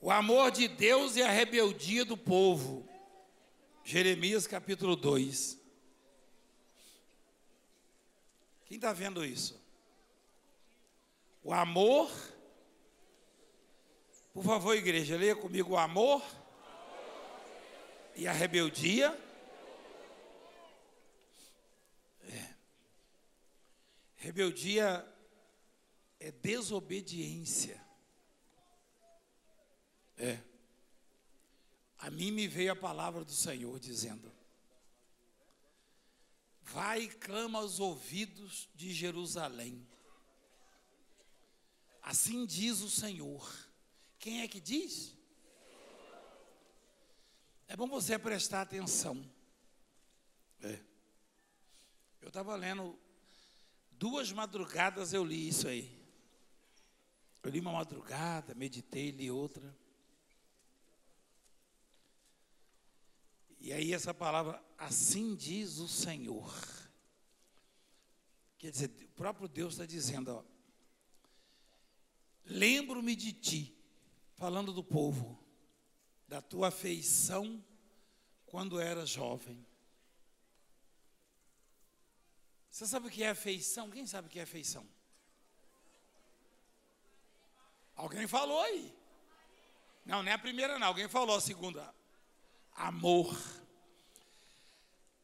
O amor de Deus e a rebeldia do povo. Jeremias capítulo 2. Quem está vendo isso? O amor. Por favor, igreja, leia comigo o amor e a rebeldia. Rebeldia é desobediência. A mim me veio a palavra do Senhor dizendo: vai e clama aos ouvidos de Jerusalém. Assim diz o Senhor. Quem é que diz? É bom você prestar atenção. Eu estava lendo 2 madrugadas, eu li isso aí. Eu li uma madrugada, meditei, li outra. E aí essa palavra, assim diz o Senhor. Quer dizer, o próprio Deus está dizendo, ó, lembro-me de ti, falando do povo, da tua afeição quando era jovem. Você sabe o que é afeição? Quem sabe o que é afeição? Alguém falou aí. Não, não é a primeira não, alguém falou a segunda. Amor.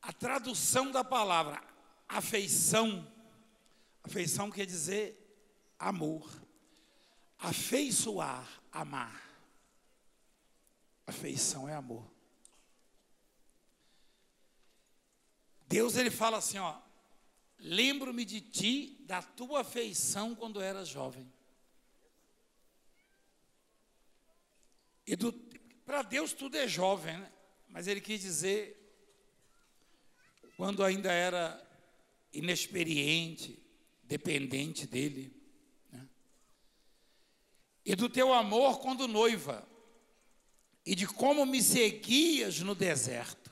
A tradução da palavra afeição, afeição quer dizer amor. Afeiçoar, amar. Afeição é amor. Deus, ele fala assim, ó, lembro-me de ti, da tua afeição quando era jovem. E para Deus tudo é jovem, né? Mas ele quis dizer, quando ainda era inexperiente, dependente dele, né? E do teu amor quando noiva, e de como me seguias no deserto,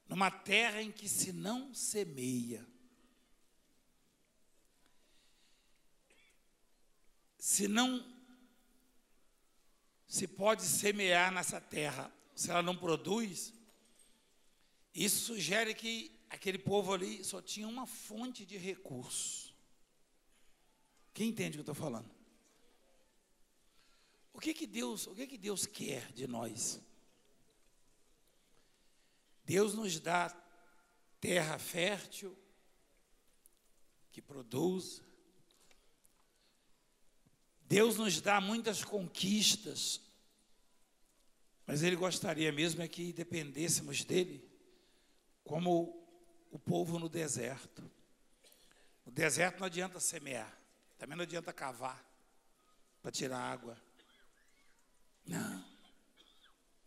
numa terra em que se não semeia. Se não se pode semear nessa terra, se ela não produz, isso sugere que aquele povo ali só tinha uma fonte de recurso. Quem entende o que eu estou falando? O que que Deus quer de nós? Deus nos dá terra fértil, que produz. Deus nos dá muitas conquistas, mas Ele gostaria mesmo é que dependêssemos dEle, como o povo no deserto. No deserto não adianta semear, também não adianta cavar para tirar água. Não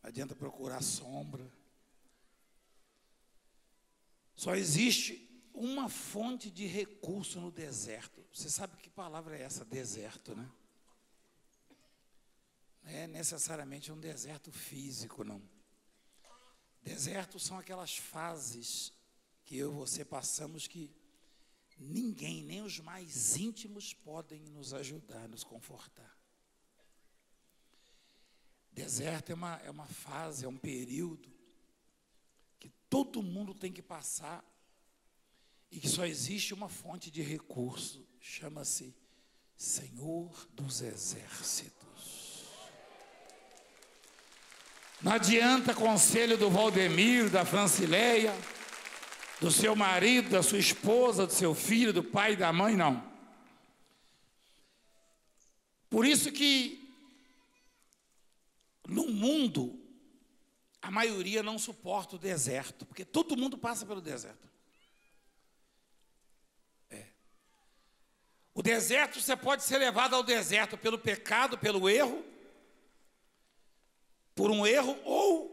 adianta procurar sombra. Só existe uma fonte de recurso no deserto. Você sabe que palavra é essa? Deserto, né? Não é necessariamente um deserto físico, não. Desertos são aquelas fases que eu e você passamos que ninguém, nem os mais íntimos, podem nos ajudar, nos confortar. Deserto é uma fase, é um período que todo mundo tem que passar e que só existe uma fonte de recurso, chama-se Senhor dos Exércitos. Não adianta conselho do Valdemiro, da Francileia, do seu marido, da sua esposa, do seu filho, do pai e da mãe, não. Por isso que no mundo, a maioria não suporta o deserto, porque todo mundo passa pelo deserto. O deserto, você pode ser levado ao deserto pelo pecado, pelo erro, por um erro ou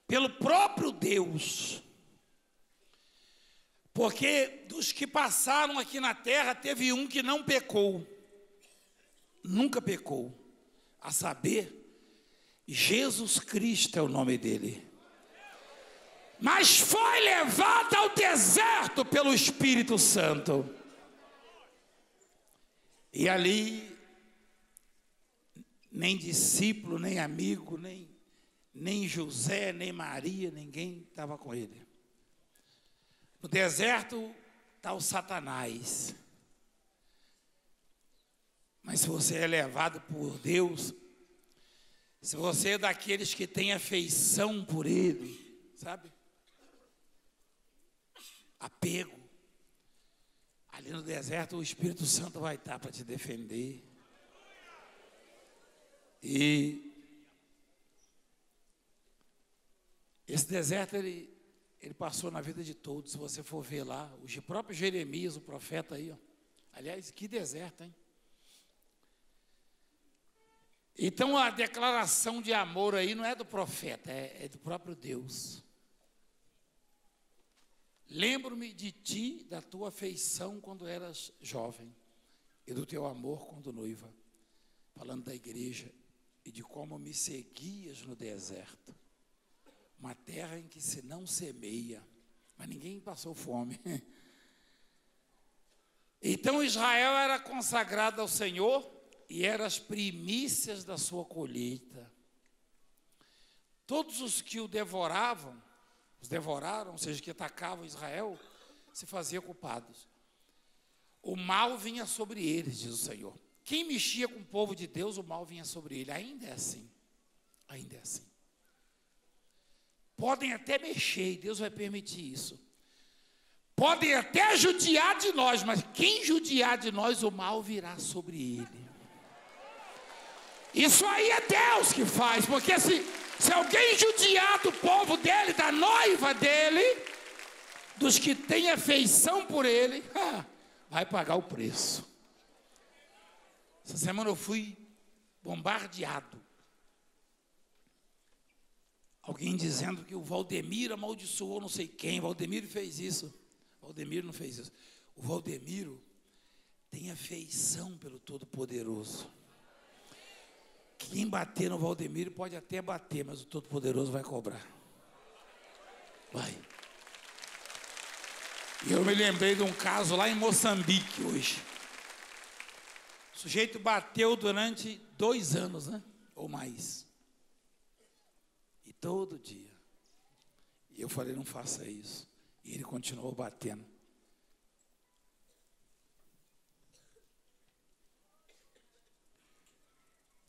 pelo próprio Deus. Porque dos que passaram aqui na terra, teve um que não pecou, nunca pecou, a saber, Jesus Cristo é o nome dele. Mas foi levado ao deserto pelo Espírito Santo. E ali nem discípulo, nem amigo, nem José, nem Maria, ninguém estava com ele. No deserto está o Satanás. Mas se você é levado por Deus, se você é daqueles que têm afeição por Ele, sabe? Apego. Ali no deserto o Espírito Santo vai estar para te defender. E esse deserto ele passou na vida de todos. Se você for ver lá, o próprio Jeremias, o profeta aí, ó. Aliás, que deserto, hein? Então a declaração de amor aí não é do profeta, é do próprio Deus. Lembro-me de ti, da tua afeição quando eras jovem, e do teu amor quando noiva, falando da igreja, e de como me seguias no deserto, uma terra em que se não semeia, mas ninguém passou fome. Então Israel era consagrado ao Senhor, e eram as primícias da sua colheita. Todos os que os devoraram, ou seja, que atacavam Israel, se faziam culpados. O mal vinha sobre eles, diz o Senhor. Quem mexia com o povo de Deus, o mal vinha sobre ele. Ainda é assim. Ainda é assim. Podem até mexer, e Deus vai permitir isso. Podem até judiar de nós, mas quem judiar de nós, o mal virá sobre ele. Isso aí é Deus que faz, porque se alguém judiar do povo dele, da noiva dele, dos que têm afeição por ele, vai pagar o preço. Essa semana eu fui bombardeado. Alguém dizendo que o Valdemiro amaldiçoou não sei quem. Valdemiro fez isso. Valdemiro não fez isso. O Valdemiro tem afeição pelo Todo-Poderoso. Quem bater no Valdemiro pode até bater, mas o Todo-Poderoso vai cobrar. Vai. E eu me lembrei de um caso lá em Moçambique hoje. O sujeito bateu durante 2 anos, né? Ou mais. E todo dia. E eu falei, não faça isso. E ele continuou batendo.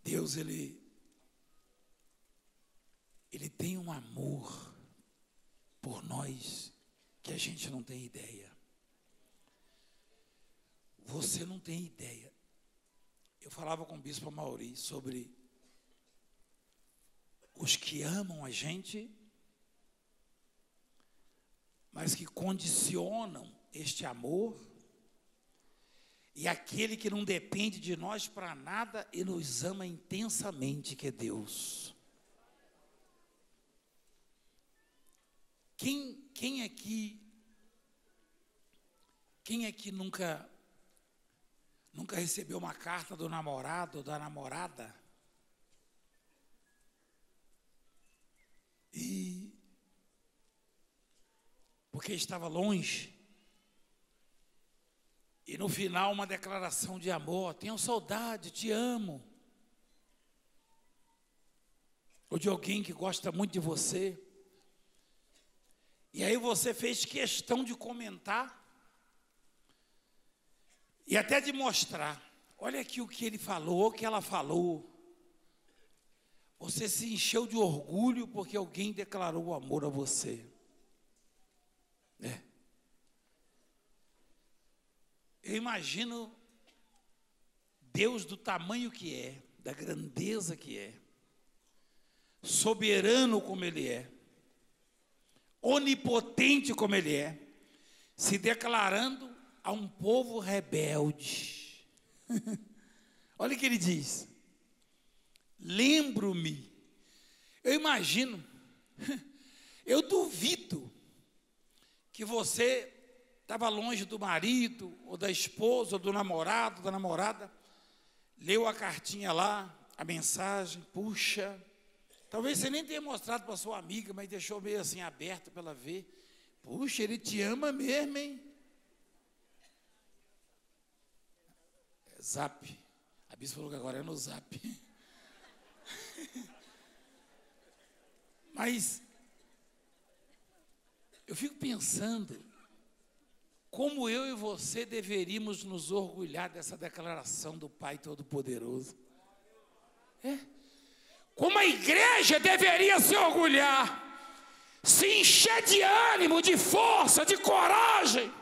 Deus, ele tem um amor por nós que a gente não tem ideia. Você não tem ideia. Eu falava com o bispo Amauri sobre os que amam a gente, mas que condicionam este amor, e aquele que não depende de nós para nada e nos ama intensamente, que é Deus. Quem aqui nunca recebeu uma carta do namorado ou da namorada? E porque estava longe, e no final uma declaração de amor, tenho saudade, te amo. Ou de alguém que gosta muito de você. E aí você fez questão de comentar e até de mostrar. Olha aqui o que ele falou, o que ela falou. Você se encheu de orgulho porque alguém declarou o amor a você. Eu imagino Deus do tamanho que é, da grandeza que é, soberano como Ele é, onipotente como Ele é, se declarando a um povo rebelde. Olha o que Ele diz. Lembro-me. Eu imagino, eu duvido que você estava longe do marido, ou da esposa, ou do namorado, da namorada, leu a cartinha lá, a mensagem, puxa, talvez você nem tenha mostrado para sua amiga, mas deixou meio assim aberto para ela ver. Puxa, ele te ama mesmo, hein? Zap. A bispa falou que agora é no Zap. Mas eu fico pensando como eu e você deveríamos nos orgulhar dessa declaração do Pai Todo-Poderoso. Como a igreja deveria se orgulhar, se encher de ânimo, de força, de coragem.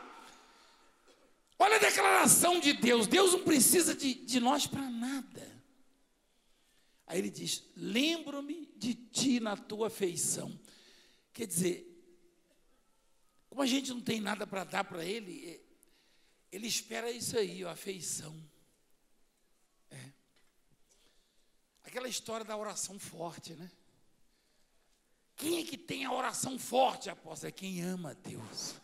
Olha a declaração de Deus. Deus não precisa de nós para nada. Aí ele diz: lembro-me de ti na tua afeição. Quer dizer, como a gente não tem nada para dar para ele, ele espera isso aí, a afeição. Aquela história da oração forte, né? Quem é que tem a oração forte, apóstolo? É quem ama a Deus.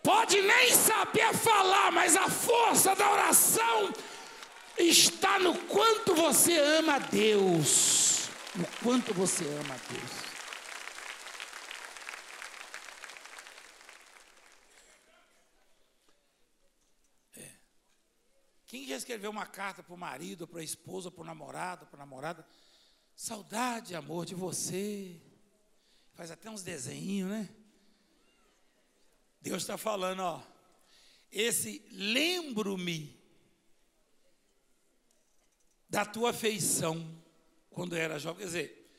Pode nem saber falar, mas a força da oração está no quanto você ama a Deus. No quanto você ama a Deus. Quem já escreveu uma carta para o marido, para a esposa, para o namorado, para a namorada? Saudade, amor, de você. Faz até uns desenhos, né? Deus está falando, ó. Esse lembro-me da tua afeição quando eu era jovem. Quer dizer,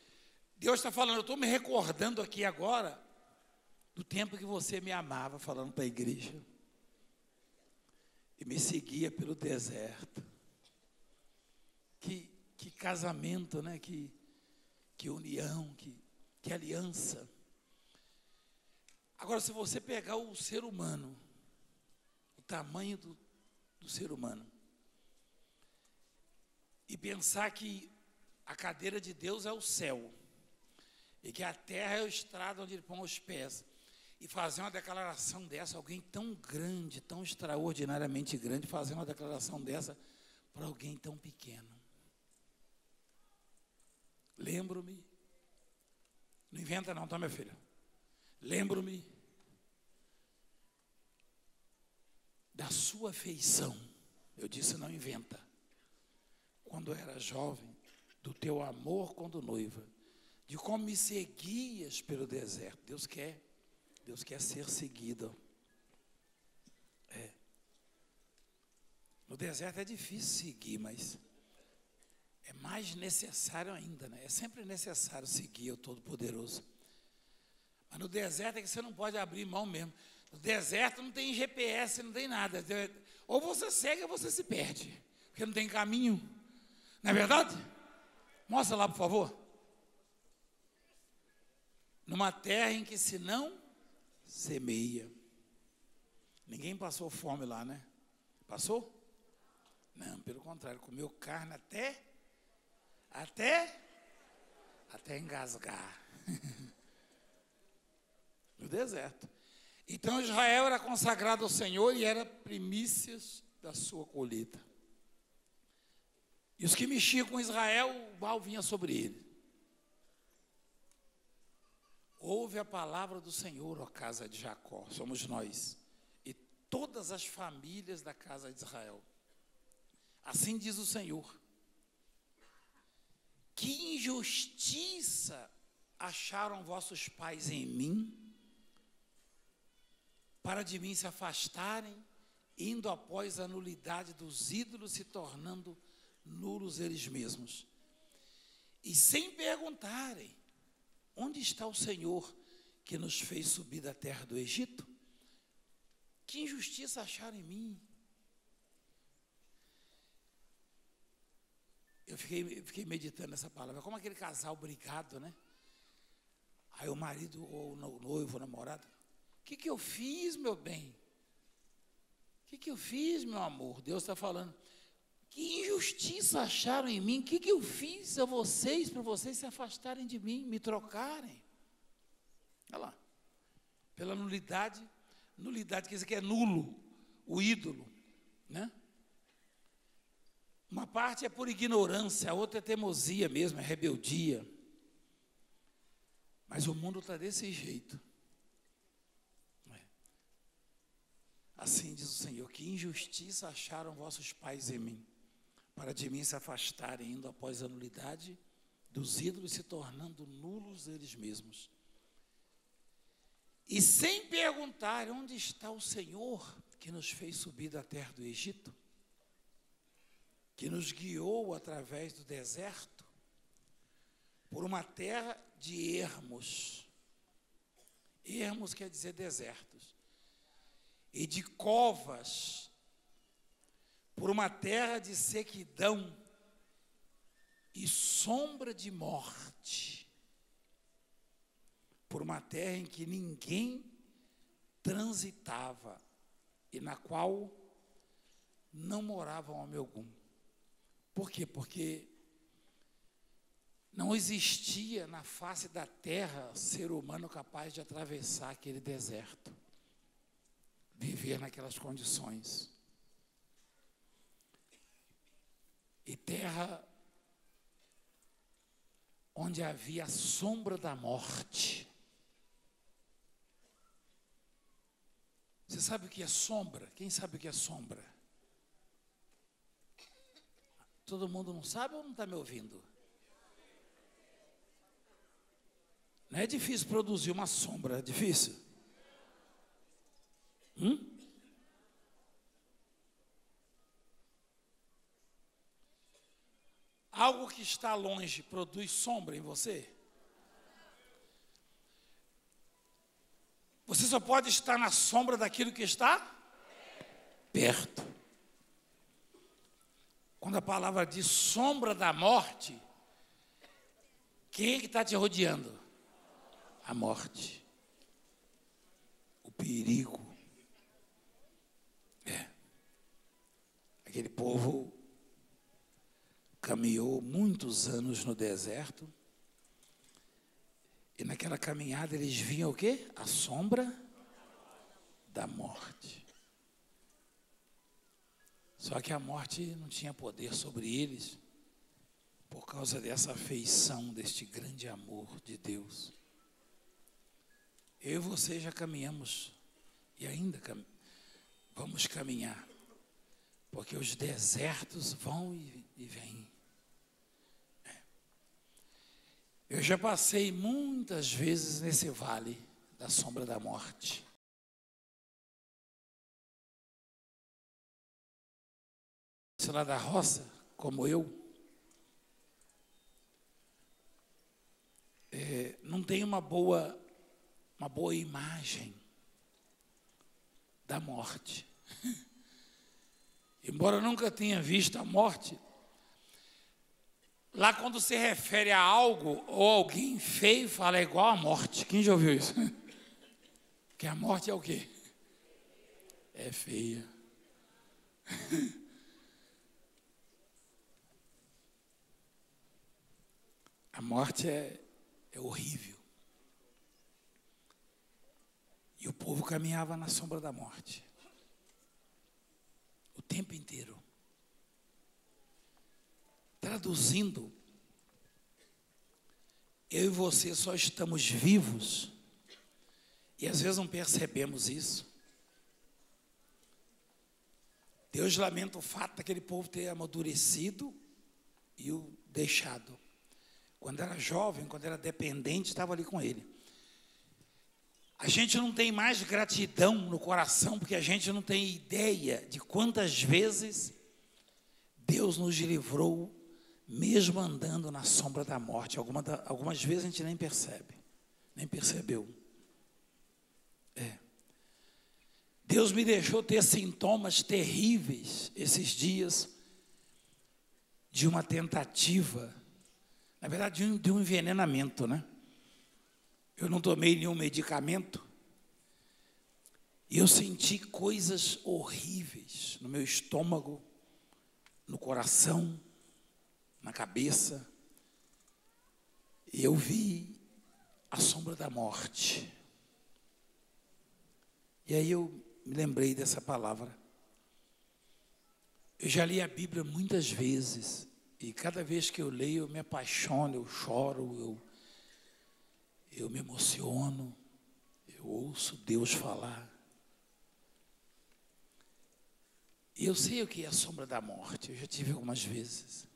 Deus está falando, eu estou me recordando aqui agora do tempo que você me amava, falando para a igreja. E me seguia pelo deserto. Que casamento, né? Que união, que aliança. Agora, se você pegar o ser humano, o tamanho do ser humano, e pensar que a cadeira de Deus é o céu, e que a terra é o estrado onde ele põe os pés, e fazer uma declaração dessa, alguém tão grande, tão extraordinariamente grande, fazer uma declaração dessa para alguém tão pequeno. Lembro-me, não inventa não, tá, minha filha? Lembro-me da sua afeição, eu disse não inventa, quando eu era jovem, do teu amor quando noiva, de como me seguias pelo deserto. Deus quer ser seguido. No deserto é difícil seguir, mas é mais necessário ainda, né? É sempre necessário seguir o Todo-Poderoso. Mas no deserto é que você não pode abrir mão mesmo. No deserto não tem GPS, não tem nada. Ou você segue ou você se perde, porque não tem caminho. Não é verdade? Mostra lá, por favor. Numa terra em que se não semeia. Ninguém passou fome lá, né? Passou? Não, pelo contrário, comeu carne até engasgar. No deserto. Então Israel era consagrado ao Senhor e era primícias da sua colheita. E os que mexiam com Israel, o mal vinha sobre ele. Ouve a palavra do Senhor, ó casa de Jacó, somos nós, e todas as famílias da casa de Israel. Assim diz o Senhor: que injustiça acharam vossos pais em mim, para de mim se afastarem, indo após a nulidade dos ídolos, se tornando nulos eles mesmos. E sem perguntarem, onde está o Senhor que nos fez subir da terra do Egito? Que injustiça acharam em mim? Eu fiquei meditando nessa palavra. Como aquele casal brigado, né? Aí o marido, ou o noivo, o namorado: o que eu fiz, meu bem? O que eu fiz, meu amor? Deus está falando: que injustiça acharam em mim? O que eu fiz a vocês, para vocês se afastarem de mim, me trocarem? Olha lá. Pela nulidade quer dizer que é nulo, o ídolo, né? Uma parte é por ignorância, a outra é teimosia mesmo, é rebeldia. Mas o mundo está desse jeito. Assim diz o Senhor: que injustiça acharam vossos pais em mim, para de mim se afastarem, indo após a nulidade dos ídolos, se tornando nulos eles mesmos. E sem perguntar onde está o Senhor que nos fez subir da terra do Egito, que nos guiou através do deserto, por uma terra de ermos. Ermos quer dizer desertos. E de covas, por uma terra de sequidão e sombra de morte, por uma terra em que ninguém transitava e na qual não morava homem algum. Por quê? Porque não existia na face da terra ser humano capaz de atravessar aquele deserto, viver naquelas condições. E terra onde havia a sombra da morte. Você sabe o que é sombra? Quem sabe o que é sombra? Todo mundo não sabe ou não está me ouvindo? Não é difícil produzir uma sombra, é difícil? Algo que está longe produz sombra em você? Você só pode estar na sombra daquilo que está perto. Quando a palavra diz sombra da morte, quem é que está te rodeando? A morte. O perigo. Aquele povo caminhou muitos anos no deserto. E naquela caminhada eles viam o quê? A sombra da morte. Só que a morte não tinha poder sobre eles por causa dessa afeição, deste grande amor de Deus. Eu e você já caminhamos e ainda vamos caminhar, porque os desertos vão e vêm. Eu já passei muitas vezes nesse vale da sombra da morte. Você lá da roça, como eu, não tem uma boa imagem da morte. Embora eu nunca tenha visto a morte, lá quando se refere a algo ou alguém feio, fala é igual à morte. Quem já ouviu isso? Que a morte é o quê? É feia. A morte é horrível. E o povo caminhava na sombra da morte. O tempo inteiro. Traduzindo, eu e você só estamos vivos e às vezes não percebemos isso. Deus lamenta o fato daquele povo ter amadurecido e o deixado. Quando era jovem, quando era dependente, estava ali com ele. A gente não tem mais gratidão no coração, porque a gente não tem ideia de quantas vezes Deus nos livrou, mesmo andando na sombra da morte. Algumas vezes a gente nem percebe, nem percebeu. Deus me deixou ter sintomas terríveis esses dias de uma tentativa, na verdade de um envenenamento, né? Eu não tomei nenhum medicamento e eu senti coisas horríveis no meu estômago, no coração, na cabeça. E eu vi a sombra da morte. E aí eu me lembrei dessa palavra. Eu já li a Bíblia muitas vezes e cada vez que eu leio eu me apaixono, eu choro, eu me emociono, eu ouço Deus falar. E eu sei o que é a sombra da morte, eu já tive algumas vezes.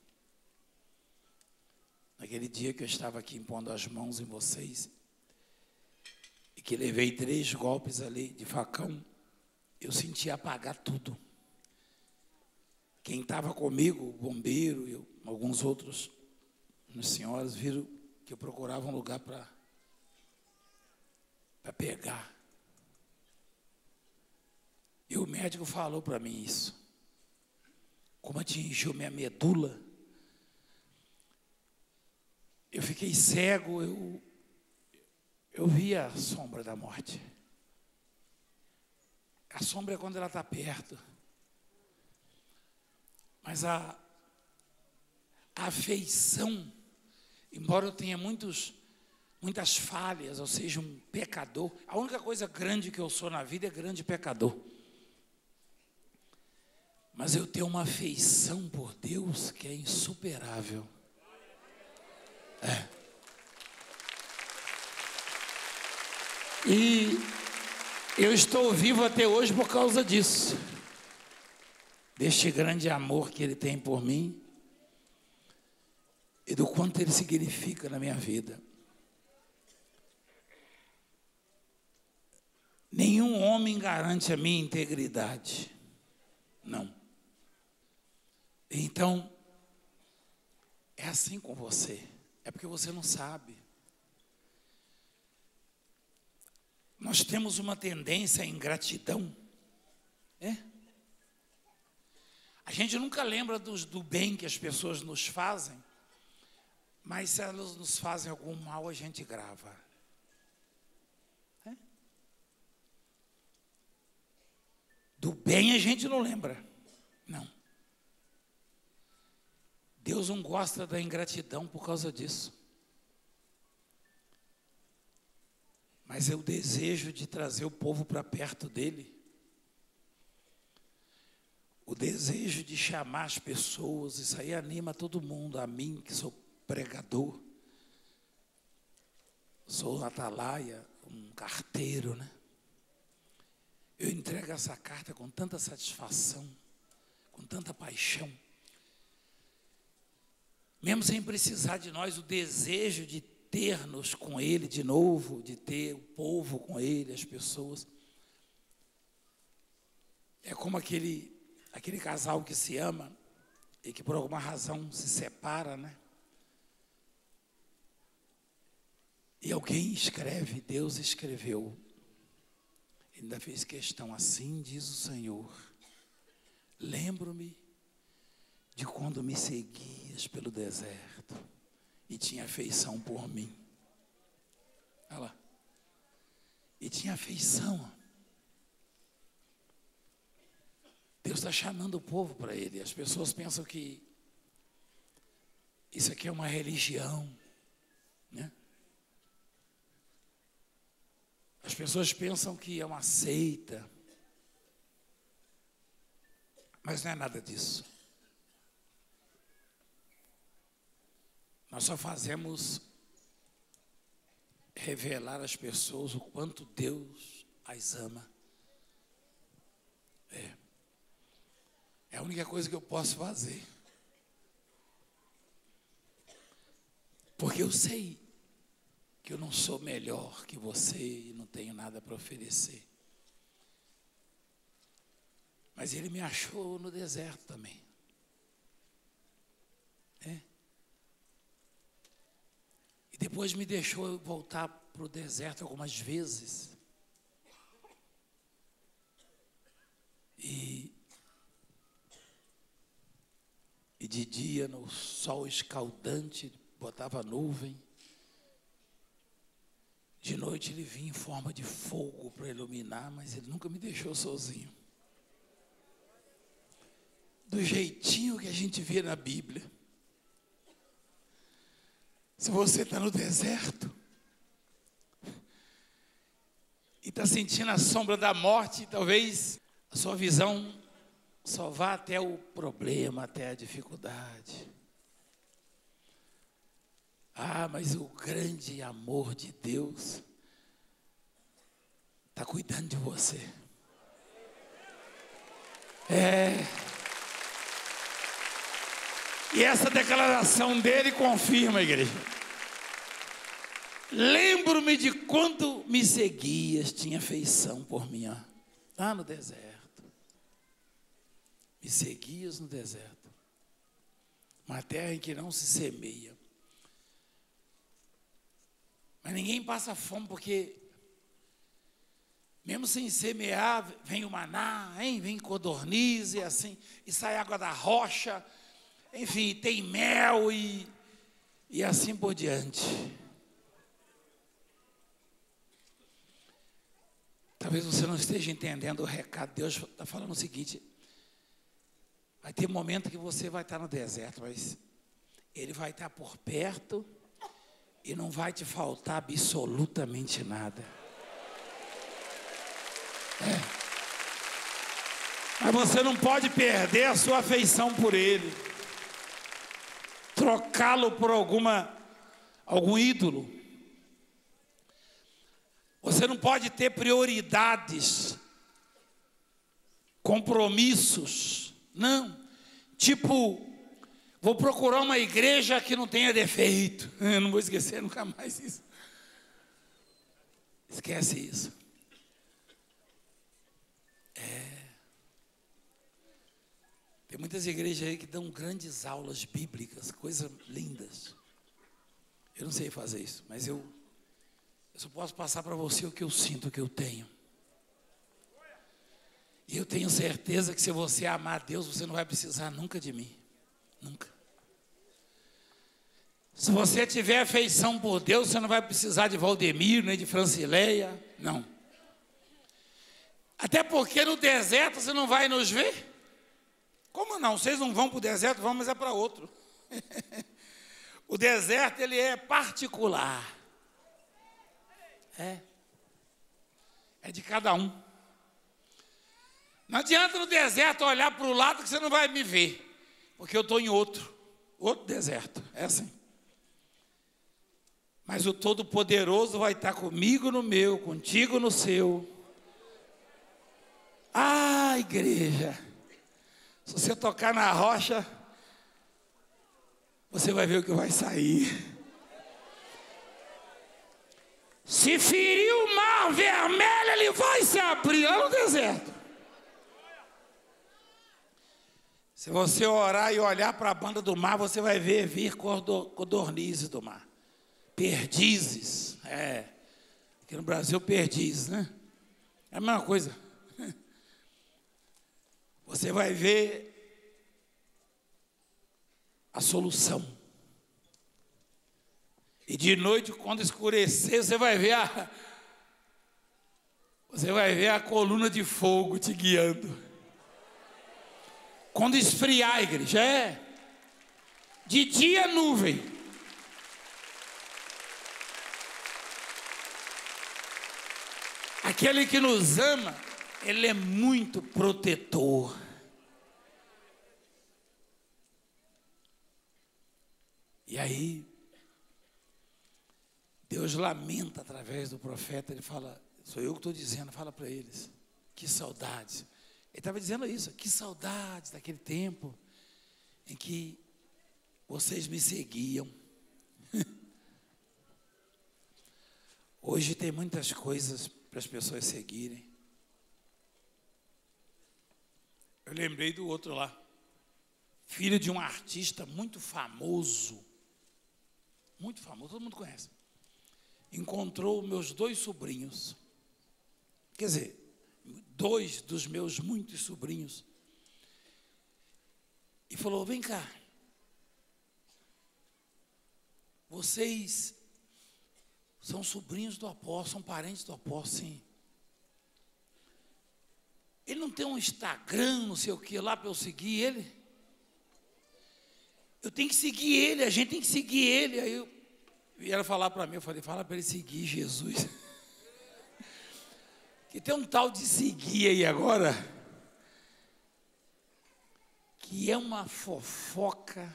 Naquele dia que eu estava aqui impondo as mãos em vocês, e que levei 3 golpes ali de facão, eu senti apagar tudo. Quem estava comigo, o bombeiro e alguns outros, as senhoras, viram que eu procurava um lugar para pegar. E o médico falou para mim isso. Como atingiu minha medula, eu fiquei cego, eu vi a sombra da morte. A sombra é quando ela está perto. Mas a afeição, embora eu tenha muitas falhas, ou seja, um pecador, a única coisa grande que eu sou na vida é grande pecador. Mas eu tenho uma afeição por Deus que é insuperável. E eu estou vivo até hoje por causa disso. Deste grande amor que Ele tem por mim e do quanto Ele significa na minha vida. Nenhum homem garante a minha integridade. Não. Então, é assim com você. É porque você não sabe. Nós temos uma tendência à ingratidão. A gente nunca lembra do bem que as pessoas nos fazem, mas se elas nos fazem algum mal, a gente grava. Do bem a gente não lembra. Não. Deus não gosta da ingratidão por causa disso. Mas é o desejo de trazer o povo para perto dele. O desejo de chamar as pessoas, isso aí anima todo mundo, a mim que sou pregador. Sou um atalaia, um carteiro, né? Eu entrego essa carta com tanta satisfação, com tanta paixão. Mesmo sem precisar de nós, o desejo de ter-nos com Ele de novo, de ter o povo com Ele, as pessoas. É como aquele casal que se ama e que por alguma razão se separa, né? E alguém escreve, Deus escreveu. Ele ainda fez questão, assim diz o Senhor. Lembro-me de quando me seguias pelo deserto e tinha afeição por mim. Olha lá. E tinha afeição. Deus está chamando o povo para Ele. As pessoas pensam que isso aqui é uma religião, né? As pessoas pensam que é uma seita, mas não é nada disso. Nós só fazemos revelar às pessoas o quanto Deus as ama. É a única coisa que eu posso fazer. Porque eu sei que eu não sou melhor que você e não tenho nada para oferecer. Mas Ele me achou no deserto também. E depois me deixou voltar para o deserto algumas vezes. E de dia, no sol escaldante, botava nuvem. De noite Ele vinha em forma de fogo para iluminar, mas Ele nunca me deixou sozinho. Do jeitinho que a gente vê na Bíblia. Se você está no deserto e está sentindo a sombra da morte, talvez a sua visão só vá até o problema, até a dificuldade. Mas o grande amor de Deus está cuidando de você. E essa declaração dele confirma, igreja. Lembro-me de quando me seguias, tinha afeição por mim, ó, lá no deserto. Me seguias no deserto. Uma terra em que não se semeia. Mas ninguém passa fome, porque mesmo sem semear, vem o maná, hein? Vem codorniz e assim, e sai água da rocha, enfim, tem mel e assim por diante. Talvez você não esteja entendendo o recado. Deus está falando o seguinte: vai ter momento que você vai estar no deserto, mas Ele vai estar por perto e não vai te faltar absolutamente nada. Mas você não pode perder a sua afeição por Ele, trocá-lo por algum ídolo. Você não pode ter prioridades, compromissos, não. Tipo, vou procurar uma igreja que não tenha defeito. Eu não vou esquecer nunca mais isso. Esquece isso. Tem muitas igrejas aí que dão grandes aulas bíblicas, coisas lindas. Eu não sei fazer isso, mas eu só posso passar para você o que eu sinto, o que eu tenho. E eu tenho certeza que se você amar Deus, você não vai precisar nunca de mim. Nunca. Se você tiver afeição por Deus, você não vai precisar de Valdemiro, nem de Francileia, não. Até porque no deserto você não vai nos ver. Como não? Vocês não vão para o deserto, vão, mas é para outro. O deserto, ele é particular. É de cada um. Não adianta no deserto olhar para o lado que você não vai me ver, porque eu estou em outro deserto, é assim. Mas o Todo-Poderoso vai estar comigo no meu, contigo no seu. Ah, igreja, se você tocar na rocha, você vai ver o que vai sair. Se ferir o mar vermelho, ele vai se abrir lá no deserto. Se você orar e olhar para a banda do mar, você vai ver vir codornizes do mar. Perdizes. Aqui no Brasil, perdizes, né? É a mesma coisa. Você vai ver a solução. E de noite, quando escurecer, você vai ver a coluna de fogo te guiando. Quando esfriar, igreja, de dia, nuvem. Aquele que nos ama, ele é muito protetor. E aí, Deus lamenta através do profeta, ele fala, sou eu que estou dizendo, fala para eles, que saudades. Ele estava dizendo isso, que saudades daquele tempo em que vocês me seguiam. Hoje tem muitas coisas para as pessoas seguirem. Eu lembrei do outro lá, filho de um artista muito famoso, todo mundo conhece. Encontrou meus 2 sobrinhos, quer dizer, 2 dos meus muitos sobrinhos, e falou, vem cá, vocês são sobrinhos do apóstolo, são parentes do apóstolo, sim. Ele não tem um Instagram, não sei o que, lá para eu seguir ele? Eu tenho que seguir ele, a gente tem que seguir ele. Aí vieram falar para mim, eu falei, fala para ele seguir Jesus. Que tem um tal de seguir aí agora, que é uma fofoca.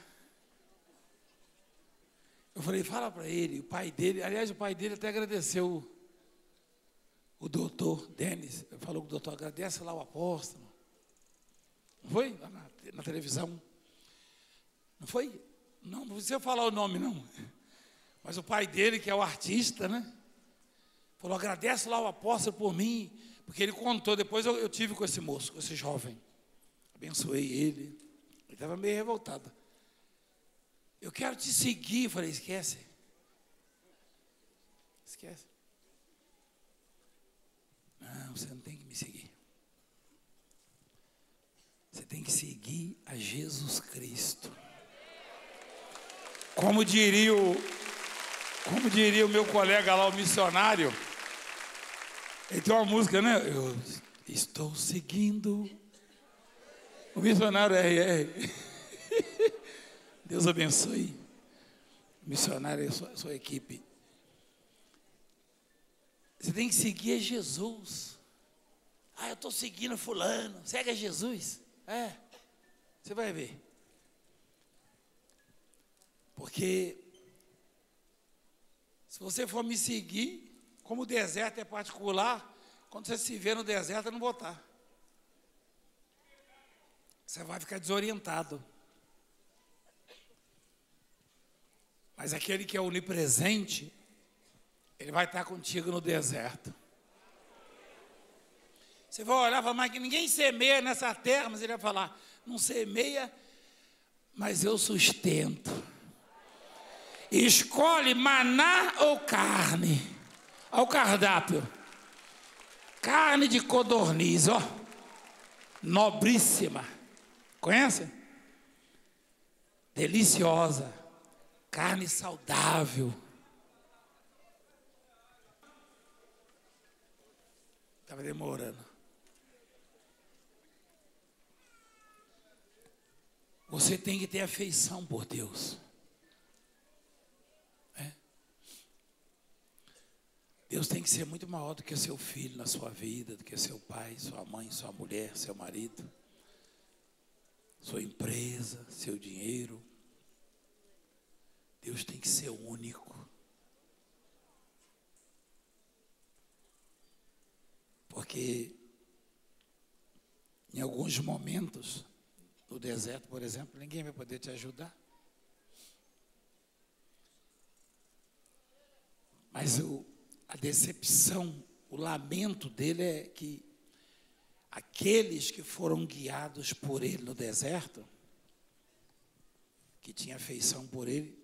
Eu falei, fala para ele, o pai dele, aliás, o pai dele até agradeceu o doutor Denis, falou que o doutor agradece lá o apóstolo. Foi? Na televisão. Não foi? Não precisa falar o nome, não. Mas o pai dele, que é o artista, né? Falou, agradece lá o apóstolo por mim. Porque ele contou, depois eu tive com esse moço, com esse jovem. Abençoei ele. Ele estava meio revoltado. Eu quero te seguir. Eu falei, esquece. Esquece. Não, você não tem que me seguir. Você tem que seguir a Jesus Cristo. Como diria o meu colega lá, o missionário, ele tem uma música, né? Eu estou seguindo o missionário RR. Deus abençoe. Missionário é a sua equipe. Você tem que seguir a Jesus. Eu estou seguindo fulano. Segue a Jesus. Você vai ver. Porque se você for me seguir, como o deserto é particular, quando você se vê no deserto, eu não vou estar. Você vai ficar desorientado. Mas aquele que é onipresente, ele vai estar contigo no deserto. Você vai olhar e falar, mas que ninguém semeia nessa terra, mas ele vai falar, não semeia, mas eu sustento. Escolhe maná ou carne. Olha o cardápio. Carne de codorniz, ó. Nobríssima. Conhece? Deliciosa. Carne saudável. Estava demorando. Você tem que ter afeição por Deus. Deus tem que ser muito maior do que seu filho na sua vida, do que seu pai, sua mãe, sua mulher, seu marido, sua empresa, seu dinheiro. Deus tem que ser único. Porque em alguns momentos, no deserto, por exemplo, ninguém vai poder te ajudar. Mas a decepção, o lamento dele é que aqueles que foram guiados por ele no deserto, que tinha afeição por ele,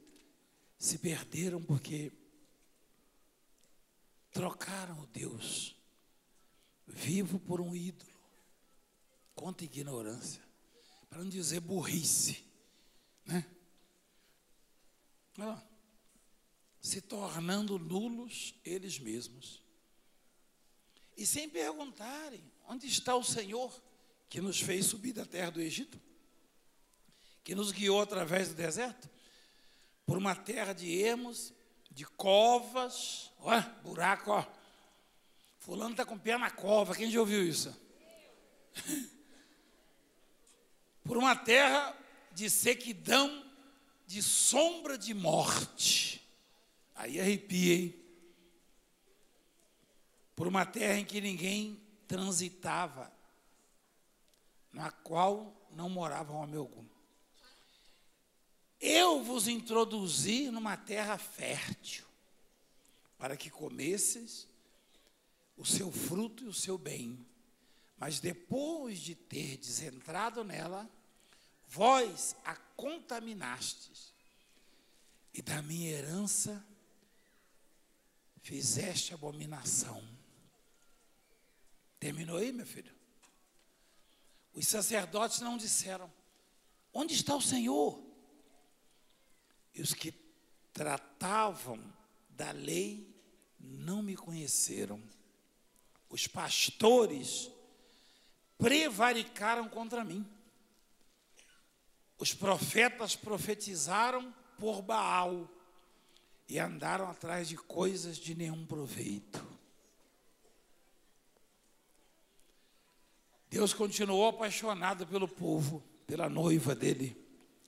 se perderam porque trocaram o Deus vivo por um ídolo. Quanta ignorância, para não dizer burrice, né? Se tornando nulos eles mesmos. E sem perguntarem, onde está o Senhor que nos fez subir da terra do Egito? Que nos guiou através do deserto? Por uma terra de ermos, de covas, buraco, fulano está com o pé na cova, quem já ouviu isso? Por uma terra de sequidão, de sombra de morte. Aí arrepia, hein? Por uma terra em que ninguém transitava, na qual não morava homem algum. Eu vos introduzi numa terra fértil, para que comesses o seu fruto e o seu bem. Mas depois de terdes entrado nela, vós a contaminastes, e da minha herança fizeste abominação. Terminou aí, meu filho? Os sacerdotes não disseram, onde está o Senhor? E os que tratavam da lei não me conheceram. Os pastores prevaricaram contra mim. Os profetas profetizaram por Baal e andaram atrás de coisas de nenhum proveito. Deus continuou apaixonado pelo povo, pela noiva dele,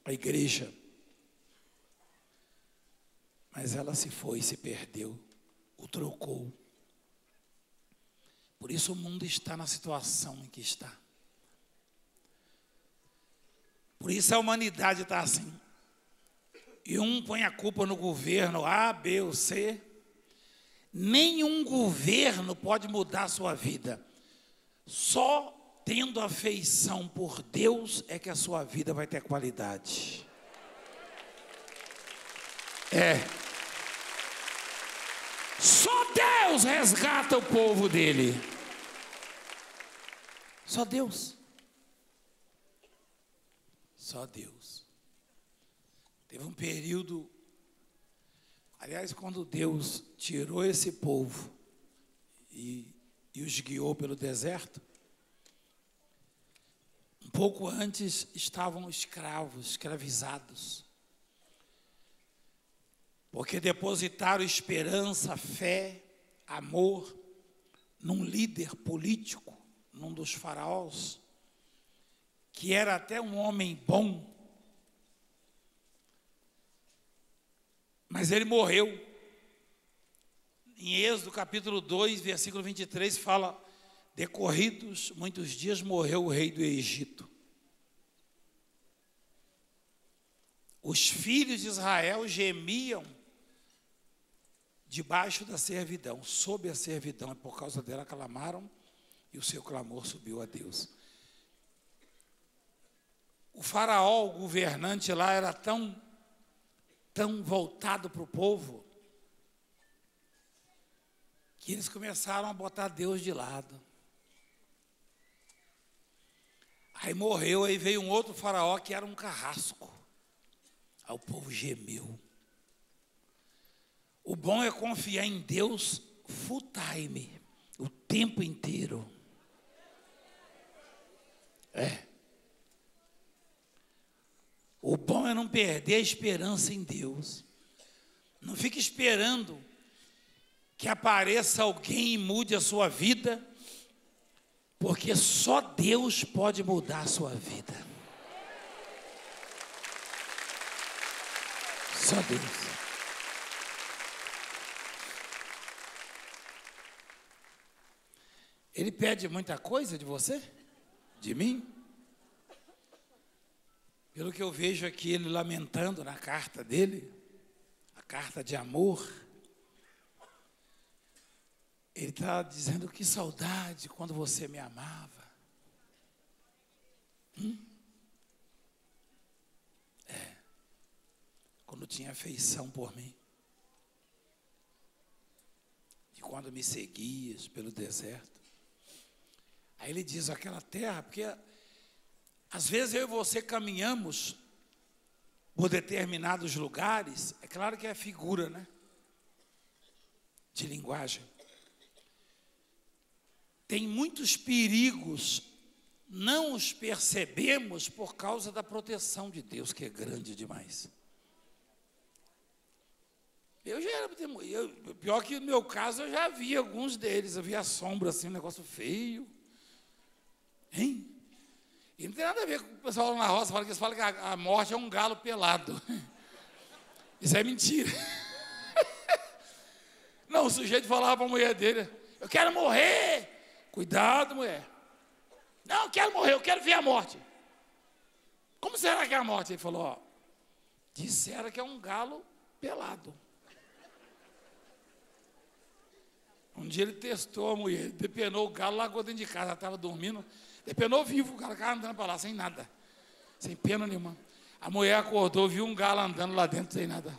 a igreja. Mas ela se foi, se perdeu, o trocou. Por isso o mundo está na situação em que está. Por isso a humanidade está assim. E um põe a culpa no governo A, B ou C. Nenhum governo pode mudar a sua vida. Só tendo afeição por Deus é que a sua vida vai ter qualidade. Só Deus resgata o povo dele. Só Deus. Só Deus. Teve um período, aliás, quando Deus tirou esse povo e os guiou pelo deserto, um pouco antes estavam escravos, escravizados, porque depositaram esperança, fé, amor num líder político, num dos faraós, que era até um homem bom, mas ele morreu. Em Êxodo capítulo 2, versículo 23, fala: decorridos muitos dias morreu o rei do Egito. Os filhos de Israel gemiam debaixo da servidão, sob a servidão, e por causa dela clamaram, e o seu clamor subiu a Deus. O faraó, o governante lá, era tão voltado para o povo, que eles começaram a botar Deus de lado. Aí morreu, aí veio um outro faraó que era um carrasco. Aí o povo gemeu. O bom é confiar em Deus full time, o tempo inteiro. O bom é não perder a esperança em Deus. Não fique esperando que apareça alguém e mude a sua vida, porque só Deus pode mudar a sua vida. Só Deus. Ele pede muita coisa de você? De mim? Pelo que eu vejo aqui, ele lamentando na carta dele, a carta de amor, ele está dizendo: que saudade quando você me amava. Quando tinha afeição por mim. E quando me seguias pelo deserto. Aí ele diz: aquela terra, porque às vezes eu e você caminhamos por determinados lugares, é claro que é figura, né? De linguagem. Tem muitos perigos, não os percebemos por causa da proteção de Deus, que é grande demais. Eu já era, pior que no meu caso, eu já vi alguns deles, eu vi a sombra assim, um negócio feio. Hein? E não tem nada a ver com o pessoal lá na roça, que eles falam que a morte é um galo pelado. Isso é mentira. Não, o sujeito falava para a mulher dele: eu quero morrer. Cuidado, mulher. Não, eu quero morrer, eu quero ver a morte. Como será que é a morte? Ele falou: disseram que é um galo pelado. Um dia ele testou a mulher, depenou o galo, largou dentro de casa, ela estava dormindo, depenou vivo, o galo ficava andando para lá, sem nada, sem pena nenhuma. A mulher acordou, viu um galo andando lá dentro, sem nada.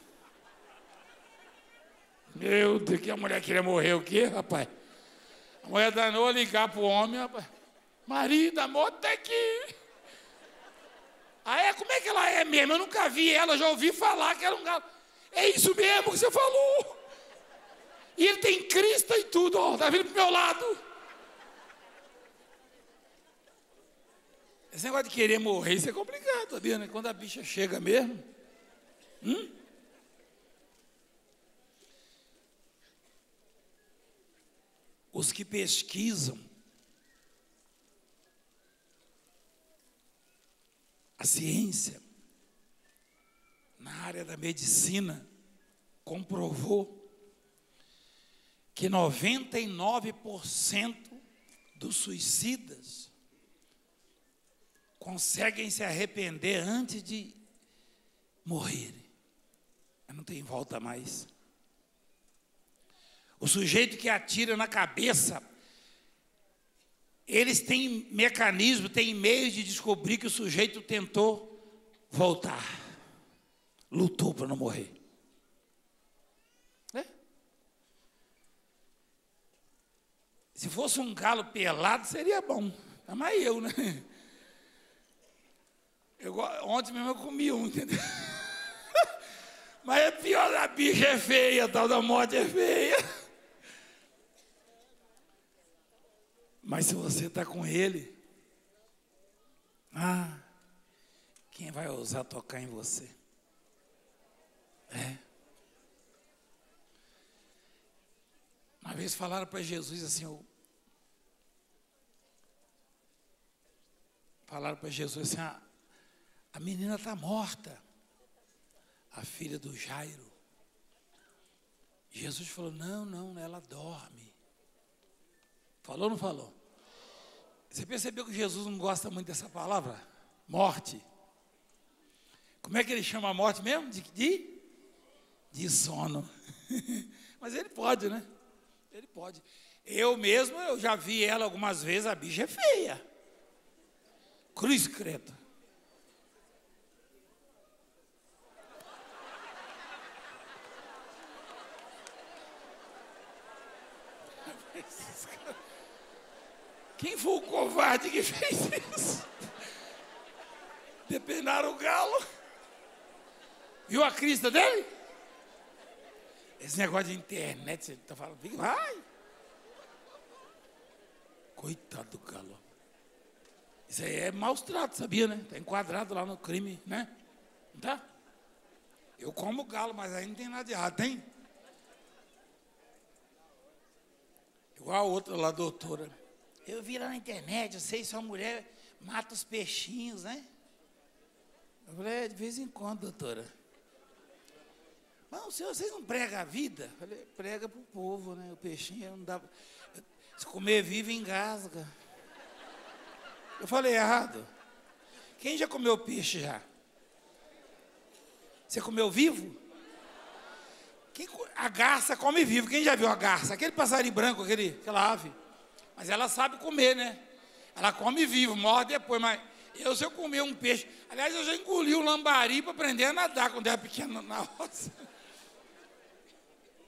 Meu Deus, que a mulher queria morrer, o quê, rapaz? A mulher danou a ligar para o homem: rapaz, marido, a moto está aqui. Como é que ela é mesmo? Eu nunca vi ela, já ouvi falar que era um galo. É isso mesmo que você falou. E ele tem crista e tudo, ó, está vindo para o meu lado. Esse negócio de querer morrer, isso é complicado, sabia, né? Quando a bicha chega mesmo. Os que pesquisam a ciência na área da medicina comprovou que 99% dos suicidas conseguem se arrepender antes de morrerem. Não tem volta mais. O sujeito que atira na cabeça, eles têm mecanismo, têm meios de descobrir que o sujeito tentou voltar, lutou para não morrer. Se fosse um galo pelado, seria bom. Mas eu, né? Ontem mesmo eu comi um, entendeu? Mas é pior, a bicha é feia, a tal da morte é feia. Mas se você está com ele, quem vai ousar tocar em você? Uma vez falaram para Jesus assim, a menina está morta, a filha do Jairo. Jesus falou, não, ela dorme. Falou ou não falou? Você percebeu que Jesus não gosta muito dessa palavra? Morte. Como é que ele chama a morte mesmo? De sono. Mas ele pode, né? Ele pode. Eu já vi ela algumas vezes, a bicha é feia. Cruz credo. Quem foi o covarde que fez isso? Depenaram o galo. Viu a crista dele? Esse negócio de internet, você está falando, vai. Coitado do galo. Isso aí é maus tratos, sabia, né? Está enquadrado lá no crime, né? Não tá? Eu como galo, mas aí não tem nada de errado, tem? Igual a outra lá, doutora. Eu vi lá na internet, vocês são mulher, mata os peixinhos, né? Eu falei, de vez em quando, doutora. Mas vocês não pregam a vida? Eu falei, prega para o povo, né? O peixinho não dá. Se comer vivo, engasga. Eu falei errado. Quem já comeu peixe já? Você comeu vivo? A garça come vivo. Quem já viu a garça? Aquele passarinho branco, aquela ave. Mas ela sabe comer, né? Ela come vivo, morre depois. Mas se eu comer um peixe... Aliás, eu já engoli o lambari para aprender a nadar quando era pequeno na roça.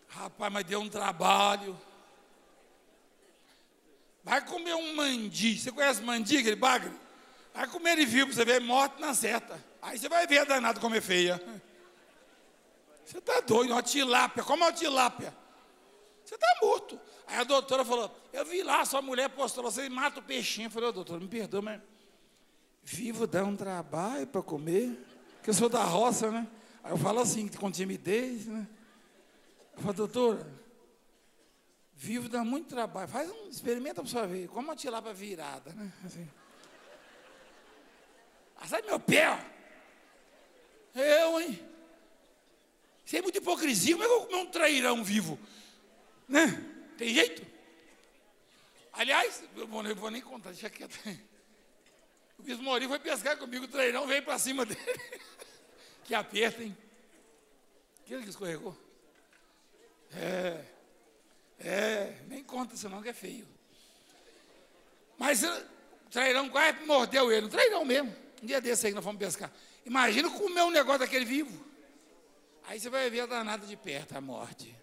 Rapaz, mas deu um trabalho. Vai comer um mandi. Você conhece mandi, aquele bagre? Vai comer ele vivo, você vê, morto na certa. Aí você vai ver a danada como é feia. Você está doido, uma tilápia. Como é uma tilápia? Você está morto. Aí a doutora falou, eu vi lá, sua mulher postou, você mata o peixinho. Eu falei, doutora, me perdoa, mas vivo dá um trabalho para comer. Porque eu sou da roça, né? Aí eu falo assim, com timidez, né? Eu falo, doutora, vivo dá muito trabalho. Experimenta para você ver. Como uma tilápia virada, né? Assim. Sai meu pé, ó. Hein? Isso é muita hipocrisia. Como é que eu vou comer um trairão vivo? Né? Tem jeito? Aliás, eu vou nem contar, deixa quieto. O Bispo Maurício foi pescar comigo, o trairão veio para cima dele. Que aperta, hein? Aquele que escorregou. Nem conta isso não, que é feio. Mas o trairão quase mordeu ele, o trairão mesmo. Um dia desse aí que nós fomos pescar. Imagina comer um negócio daquele vivo. Aí você vai ver a danada de perto, a morte.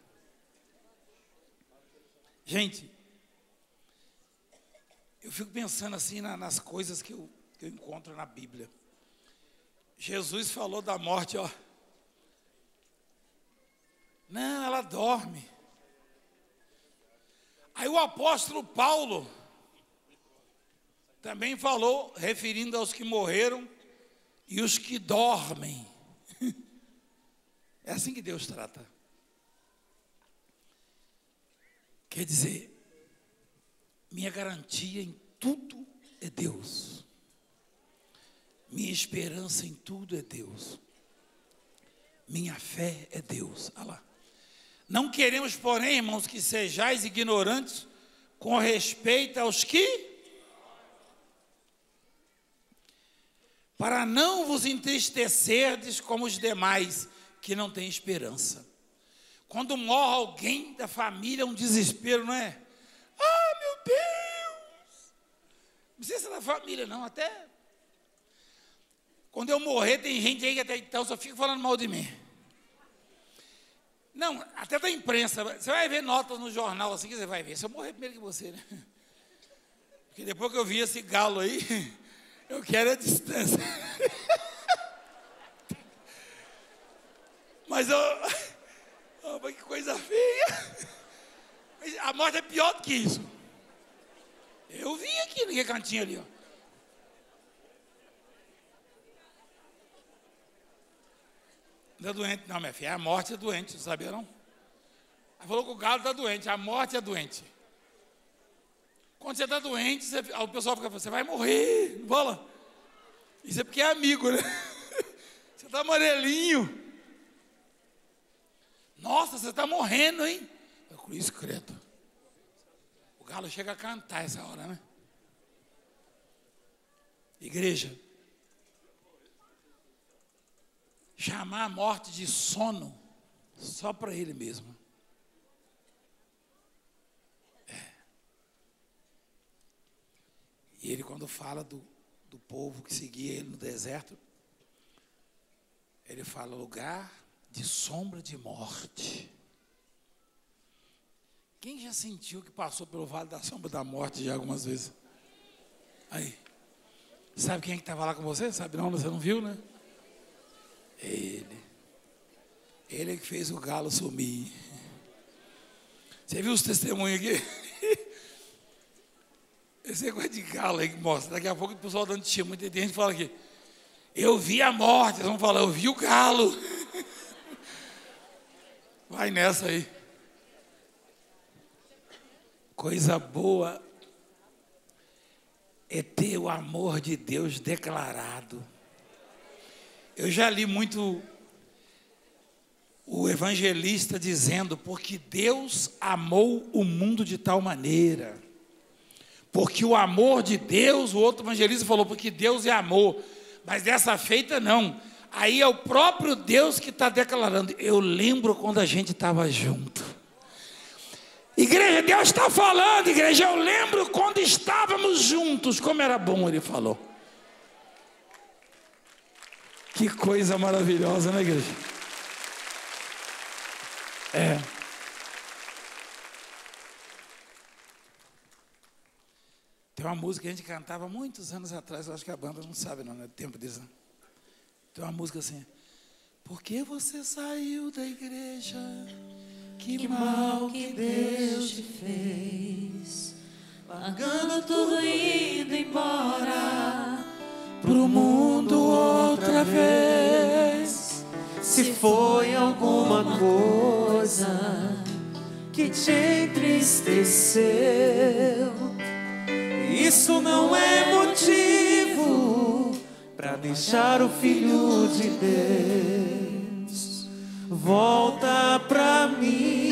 Gente, eu fico pensando assim nas coisas que eu encontro na Bíblia. Jesus falou da morte, ó. Não, ela dorme. Aí o apóstolo Paulo também falou, referindo aos que morreram e os que dormem. É assim que Deus trata. Quer dizer, minha garantia em tudo é Deus. Minha esperança em tudo é Deus. Minha fé é Deus. Olha lá. Não queremos, porém, irmãos, que sejais ignorantes com respeito aos que... para não vos entristecerdes como os demais, que não têm esperança. Quando morre alguém da família, é um desespero, não é? Ah, meu Deus! Não precisa ser da família, não, até... Quando eu morrer, tem gente aí que até então só fica falando mal de mim. Não, até da imprensa. Você vai ver notas no jornal assim que você vai ver. Se eu morrer primeiro que você, né? Porque depois que eu vi esse galo aí, eu quero a distância. Mas que coisa feia. A morte é pior do que isso. Eu vi aqui naquele cantinho ali, ó. Não é doente, não, minha filha. A morte é doente, não sabia não? Ela falou que o galo está doente, a morte é doente. Quando você está doente, o pessoal fica falando, você vai morrer, não fala? Isso é porque é amigo, né? Você está amarelinho. Nossa, você está morrendo, hein? Eu com isso, credo. O galo chega a cantar essa hora, né? Igreja. Chamar a morte de sono só para ele mesmo. E ele, quando fala do povo que seguia ele no deserto, ele fala lugar de sombra de morte. Quem já sentiu que passou pelo vale da sombra da morte já algumas vezes? Aí. Sabe quem é que estava lá com você? Sabe não, você não viu, né? Ele é que fez o galo sumir. Você viu os testemunhos aqui? Esse negócio de galo aí que mostra. Daqui a pouco o pessoal dando testemunho, tem gente que fala aqui, eu vi a morte. Eles vão falar, eu vi o galo. Vai nessa aí. Coisa boa é ter o amor de Deus declarado. Eu já li muito o evangelista dizendo, porque Deus amou o mundo de tal maneira. Porque o amor de Deus, o outro evangelista falou, porque Deus é amor. Mas dessa feita não. Aí é o próprio Deus que está declarando. Eu lembro quando a gente estava junto. Igreja, Deus está falando, igreja. Eu lembro quando estávamos juntos. Como era bom, ele falou. Que coisa maravilhosa, né, igreja? Tem uma música que a gente cantava muitos anos atrás, eu acho que a banda não sabe não, é tempo disso. Não. Tem uma música assim, por que você saiu da igreja? Que mal que Deus te fez, largando tudo e indo embora pro mundo outra vez. Se foi alguma coisa que te entristeceu, isso não é motivo para deixar o Filho de Deus. Volta pra mim.